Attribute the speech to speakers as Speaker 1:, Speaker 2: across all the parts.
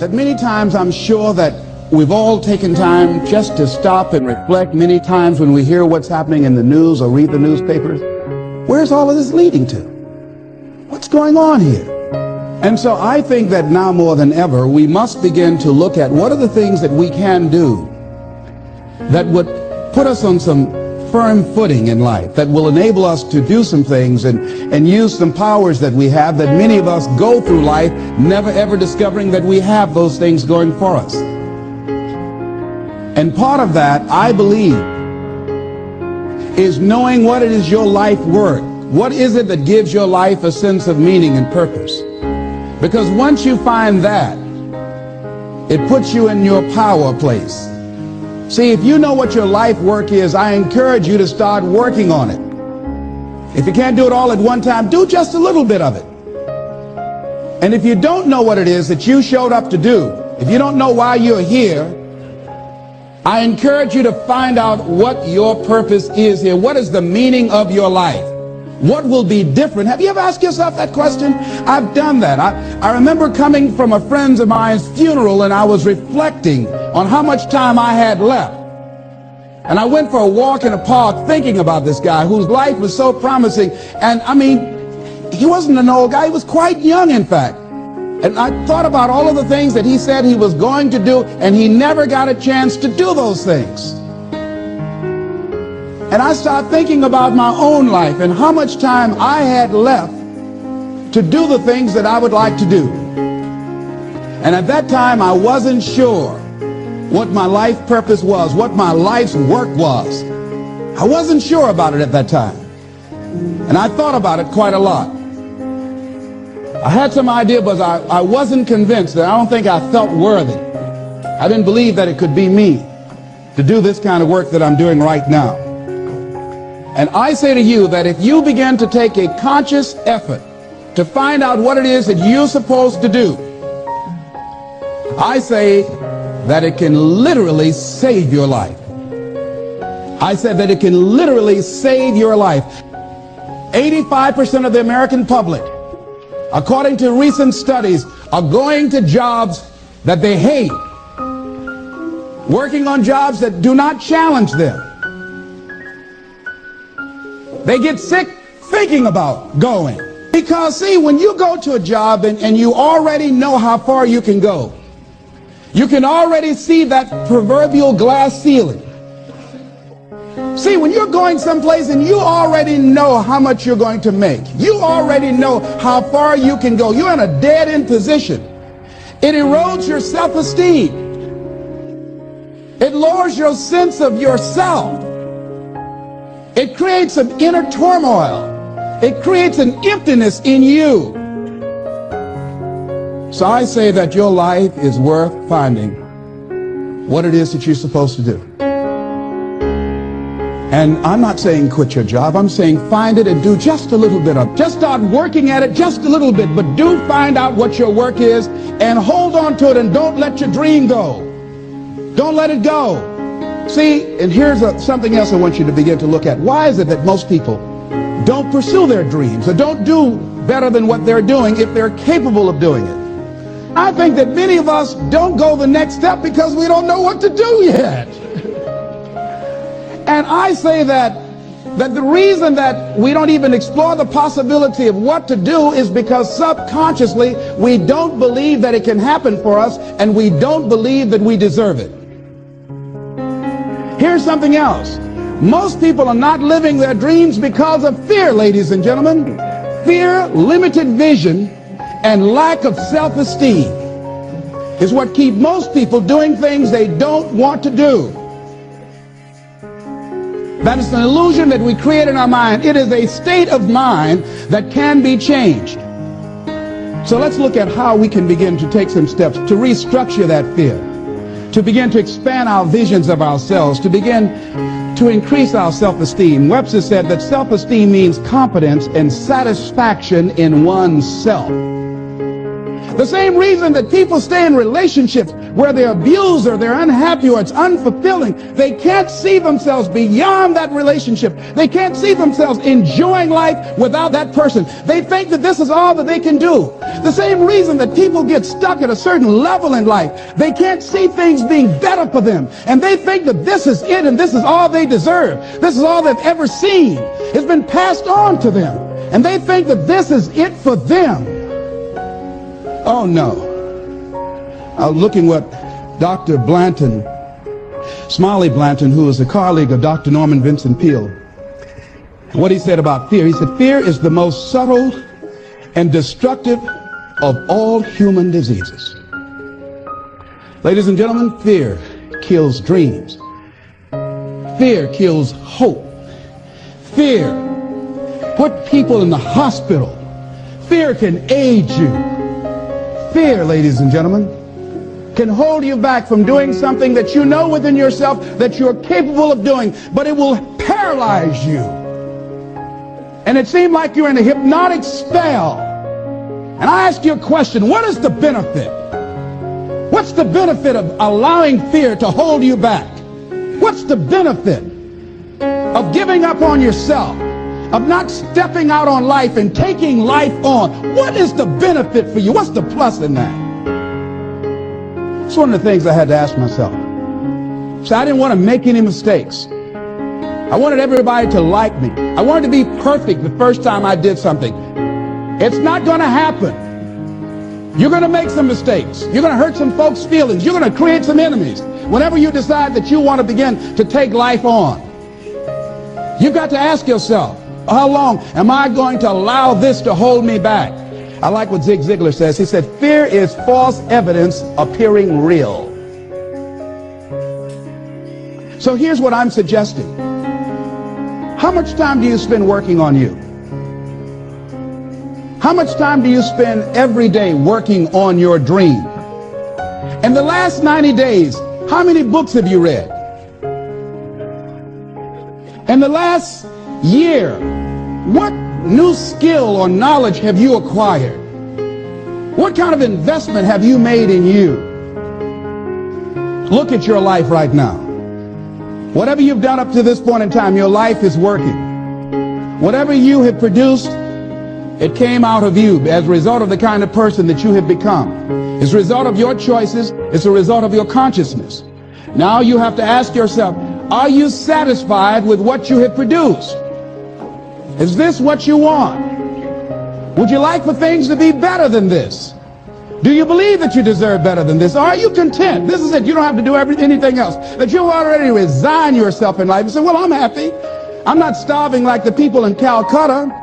Speaker 1: that many times I'm sure that we've all taken time just to stop and reflect many times when we hear what's happening in the news or read the newspapers. Where's all of this leading to? What's going on here? And so I think that now more than ever, we must begin to look at what are the things that we can do that would put us on some firm footing in life, that will enable us to do some things and use some powers that we have, that many of us go through life never ever discovering that we have those things going for us. And part of that, I believe, is knowing what it is your life worth. What is it that gives your life a sense of meaning and purpose? Because once you find that, it puts you in your power place. See, if you know what your life work is, I encourage you to start working on it. If you can't do it all at one time, do just a little bit of it. And if you don't know what it is that you showed up to do, if you don't know why you're here, I encourage you to find out what your purpose is here. What is the meaning of your life? What will be different? Have you ever asked yourself that question? I've done that. I remember coming from a friend of mine's funeral, and I was reflecting on how much time I had left. And I went for a walk in a park thinking about this guy whose life was so promising. And I mean, he wasn't an old guy. He was quite young, in fact. And I thought about all of the things that he said he was going to do, and he never got a chance to do those things. And I started thinking about my own life and how much time I had left to do the things that I would like to do. And at that time, I wasn't sure what my life purpose was, what my life's work was. I wasn't sure about it at that time. And I thought about it quite a lot. I had some idea, but I wasn't convinced. That I don't think I felt worthy. I didn't believe that it could be me to do this kind of work that I'm doing right now. And I say to you that if you begin to take a conscious effort to find out what it is that you're supposed to do, I say that it can literally save your life. I said that it can literally save your life. 85% of the American public, according to recent studies, are going to jobs that they hate, working on jobs that do not challenge them. They get sick thinking about going. Because, see, when you go to a job and you already know how far you can go, you can already see that proverbial glass ceiling. See, when you're going someplace and you already know how much you're going to make, you already know how far you can go, you're in a dead-end position. It erodes your self-esteem. It lowers your sense of yourself. It creates an inner turmoil. It creates an emptiness in you. So I say that your life is worth finding what it is that you're supposed to do. And I'm not saying quit your job. I'm saying find it and do just a little bit of it. Just start working at it just a little bit, but do find out what your work is and hold on to it, and don't let your dream go. Don't let it go. See, and here's something else I want you to begin to look at. Why is it that most people don't pursue their dreams or don't do better than what they're doing if they're capable of doing it? I think that many of us don't go the next step because we don't know what to do yet. And I say that the reason that we don't even explore the possibility of what to do is because subconsciously we don't believe that it can happen for us, and we don't believe that we deserve it. Here's something else. Most people are not living their dreams because of fear, ladies and gentlemen. Fear, limited vision, and lack of self-esteem is what keep most people doing things they don't want to do. That is an illusion that we create in our mind. It is a state of mind that can be changed. So let's look at how we can begin to take some steps to restructure that fear, to begin to expand our visions of ourselves, to begin to increase our self-esteem. Webster said that self-esteem means confidence and satisfaction in oneself. The same reason that people stay in relationships where they're abused or they're unhappy or it's unfulfilling, they can't see themselves beyond that relationship. They can't see themselves enjoying life without that person. They think that this is all that they can do. The same reason that people get stuck at a certain level in life, they can't see things being better for them. And they think that this is it and this is all they deserve. This is all they've ever seen. It's been passed on to them. And they think that this is it for them. Oh no. I was looking what Dr. Blanton, Smiley Blanton, who is a colleague of Dr. Norman Vincent Peale, what he said about fear. He said, fear is the most subtle and destructive of all human diseases. Ladies and gentlemen, fear kills dreams. Fear kills hope. Fear put people in the hospital. Fear can age you. Fear, ladies and gentlemen, can hold you back from doing something that you know within yourself that you're capable of doing, but it will paralyze you. And it seemed like you're in a hypnotic spell. And I ask you a question, what is the benefit? What's the benefit of allowing fear to hold you back? What's the benefit of giving up on yourself, of not stepping out on life and taking life on? What is the benefit for you? What's the plus in that? It's one of the things I had to ask myself. So I didn't want to make any mistakes. I wanted everybody to like me. I wanted to be perfect the first time I did something. It's not going to happen. You're going to make some mistakes. You're going to hurt some folks' feelings. You're going to create some enemies whenever you decide that you want to begin to take life on. You've got to ask yourself, how long am I going to allow this to hold me back? I like what Zig Ziglar says. He said, fear is false evidence appearing real. So here's what I'm suggesting. How much time do you spend working on you? How much time do you spend every day working on your dream? In the last 90 days, how many books have you read? In the last year, what new skill or knowledge have you acquired? What kind of investment have you made in you? Look at your life right now. Whatever you've done up to this point in time, your life is working. Whatever you have produced, it came out of you as a result of the kind of person that you have become. It's a result of your choices. It's a result of your consciousness. Now you have to ask yourself, are you satisfied with what you have produced? Is this what you want? Would you like for things to be better than this? Do you believe that you deserve better than this? Or are you content? This is it. You don't have to do anything else. That you already resign yourself in life and say, well, I'm happy. I'm not starving like the people in Calcutta.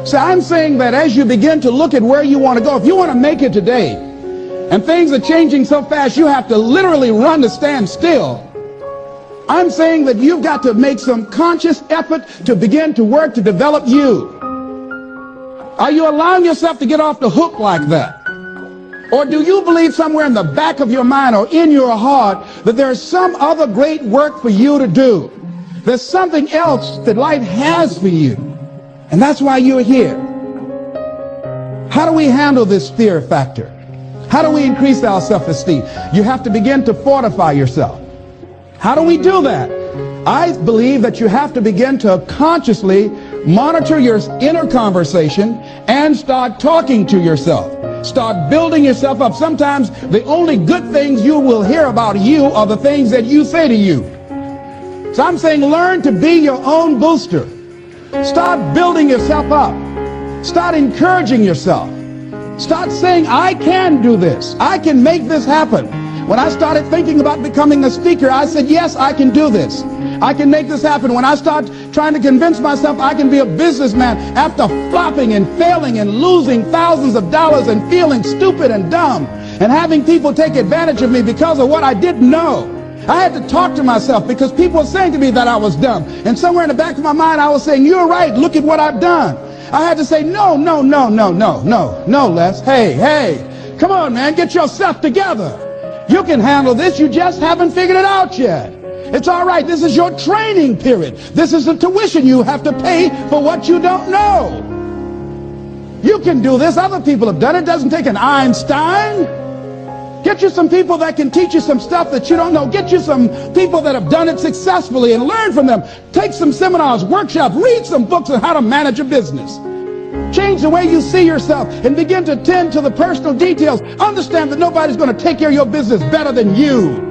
Speaker 1: So I'm saying that as you begin to look at where you want to go, if you want to make it today, and things are changing so fast you have to literally run to stand still, I'm saying that you've got to make some conscious effort to begin to work to develop you. Are you allowing yourself to get off the hook like that? Or do you believe somewhere in the back of your mind or in your heart that there's some other great work for you to do? There's something else that life has for you. And that's why you're here. How do we handle this fear factor? How do we increase our self-esteem? You have to begin to fortify yourself. How do we do that? I believe that you have to begin to consciously monitor your inner conversation and start talking to yourself. Start building yourself up. Sometimes the only good things you will hear about you are the things that you say to you. So I'm saying learn to be your own booster. Start building yourself up. Start encouraging yourself. Start saying, I can do this. I can make this happen. When I started thinking about becoming a speaker, I said, yes, I can do this. I can make this happen. When I start trying to convince myself I can be a businessman after flopping and failing and losing thousands of dollars and feeling stupid and dumb and having people take advantage of me because of what I didn't know, I had to talk to myself because people were saying to me that I was dumb. And somewhere in the back of my mind, I was saying, you're right. Look at what I've done. I had to say, no, Les. Hey, come on, man, get yourself together. You can handle this. You just haven't figured it out yet. It's all right. This is your training period. This is the tuition you have to pay for what you don't know. You can do this. Other people have done it. It doesn't take an Einstein. Get you some people that can teach you some stuff that you don't know. Get you some people that have done it successfully and learn from them. Take some seminars, workshops, read some books on how to manage a business. Change the way you see yourself and begin to tend to the personal details. Understand that nobody's going to take care of your business better than you.